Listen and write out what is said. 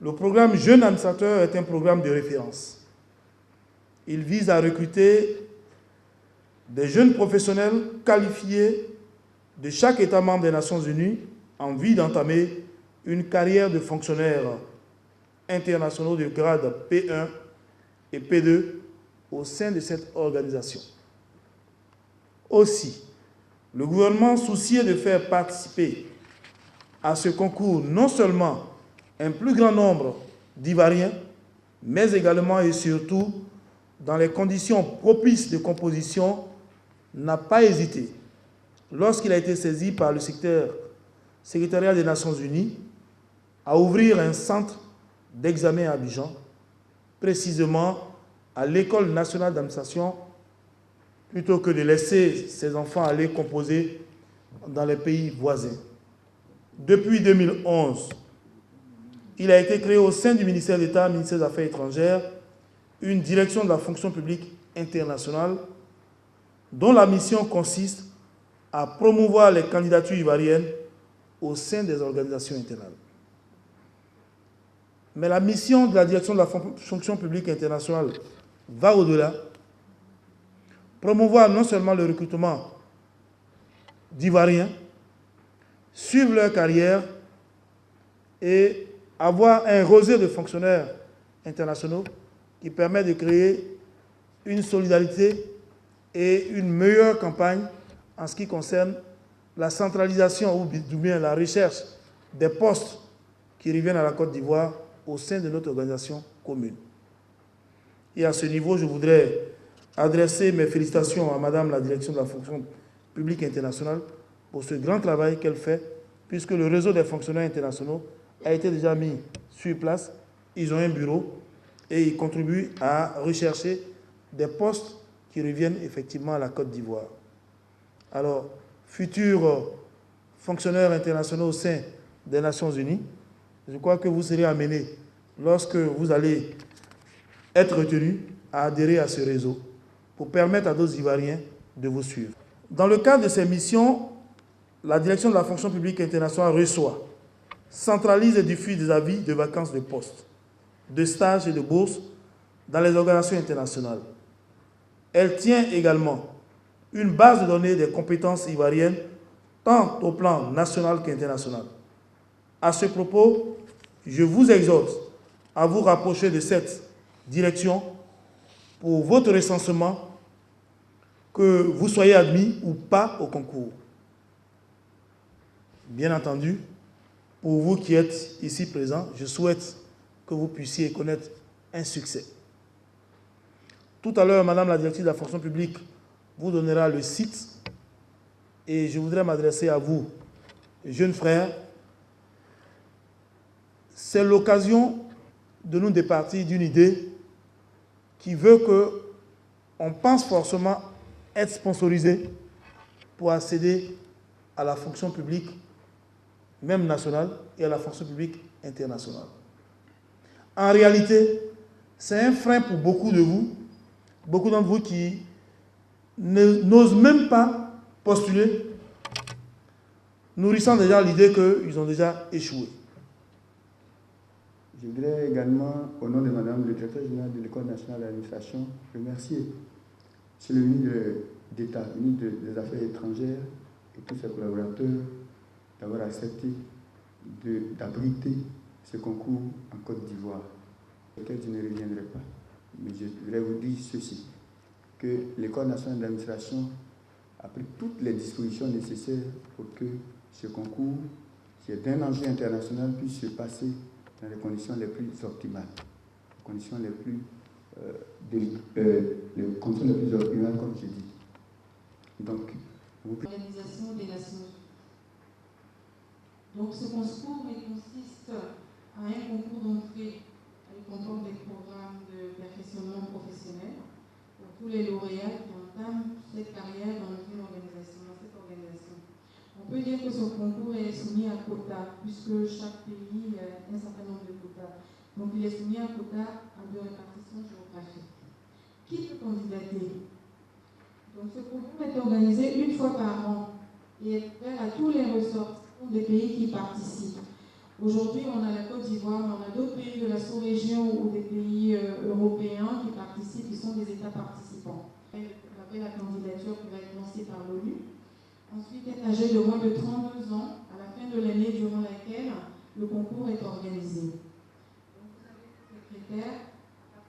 Le programme Jeunes Administrateurs est un programme de référence. Il vise à recruter des jeunes professionnels qualifiés de chaque État membre des Nations Unies en vue d'entamer une carrière de fonctionnaires internationaux de grade P1 et P2 au sein de cette organisation. Aussi, le gouvernement soucieux de faire participer à ce concours non seulement un plus grand nombre d'Ivoiriens, mais également et surtout dans les conditions propices de composition, n'a pas hésité, lorsqu'il a été saisi par le secrétariat des Nations Unies, à ouvrir un centre d'examen à Abidjan, précisément à l'École nationale d'administration, plutôt que de laisser ses enfants aller composer dans les pays voisins. Depuis 2011, il a été créé au sein du ministère d'État, ministère des Affaires étrangères, une direction de la fonction publique internationale dont la mission consiste à promouvoir les candidatures ivoiriennes au sein des organisations internationales. Mais la mission de la direction de la fonction publique internationale va au-delà. Promouvoir non seulement le recrutement d'Ivoiriens, suivre leur carrière et avoir un rosée de fonctionnaires internationaux qui permet de créer une solidarité et une meilleure campagne en ce qui concerne la centralisation ou bien la recherche des postes qui reviennent à la Côte d'Ivoire au sein de notre organisation commune. Et à ce niveau, je voudrais adresser mes félicitations à Madame la direction de la fonction publique internationale pour ce grand travail qu'elle fait, puisque le réseau des fonctionnaires internationaux a été déjà mis sur place. Ils ont un bureau et ils contribuent à rechercher des postes qui reviennent effectivement à la Côte d'Ivoire. Alors, futurs fonctionnaires internationaux au sein des Nations Unies, je crois que vous serez amenés, lorsque vous allez être retenus, à adhérer à ce réseau pour permettre à d'autres Ivoiriens de vous suivre. Dans le cadre de ces missions, la direction de la fonction publique internationale reçoit, centralise et diffuse des avis de vacances de poste, de stages et de bourses dans les organisations internationales. Elle tient également une base de données des compétences ivoiriennes, tant au plan national qu'international. À ce propos, je vous exhorte à vous rapprocher de cette direction pour votre recensement, que vous soyez admis ou pas au concours. Bien entendu, pour vous qui êtes ici présents, je souhaite que vous puissiez connaître un succès. Tout à l'heure, Madame la directrice de la fonction publique vous donnera le site et je voudrais m'adresser à vous, jeunes frères. C'est l'occasion de nous départir d'une idée qui veut qu'on pense forcément être sponsorisé pour accéder à la fonction publique, même nationale, et à la fonction publique internationale. En réalité, c'est un frein pour beaucoup de vous, beaucoup d'entre vous qui n'osent même pas postuler, nourrissant déjà l'idée qu'ils ont déjà échoué. Je voudrais également, au nom de Madame le directeur général de l'École nationale d'administration, remercier M. le ministre d'État, ministre des Affaires étrangères et tous ses collaborateurs d'avoir accepté d'abriter ce concours en Côte d'Ivoire, auquel je ne reviendrai pas. Mais je voudrais vous dire ceci, que l'École nationale d'administration a pris toutes les dispositions nécessaires pour que ce concours, qui est un enjeu international, puisse se passer dans les conditions les plus optimales, les conditions les plus optimales, comme je dis. Donc, l'Organisation des Nations Unies. Donc, ce concours consiste à un concours d'entrée qui comporte des programmes de perfectionnement professionnel pour tous les lauréats qui entament cette carrière dans cette organisation. On peut dire que ce concours est soumis à quota, puisque chaque pays a un certain nombre de quotas. Donc il est soumis à quota de répartition géographique. Qui peut candidater? Donc ce concours est organisé une fois par an et est ouvert à tous les ressortissants des pays qui participent. Aujourd'hui, on a la Côte d'Ivoire, mais on a d'autres pays de la sous-région ou des pays européens qui participent, qui sont des États participants. L'appel à candidature qui va être lancé par l'ONU. Ensuite, être âgé de moins de 32 ans à la fin de l'année durant laquelle le concours est organisé. Donc, vous avez ces critères.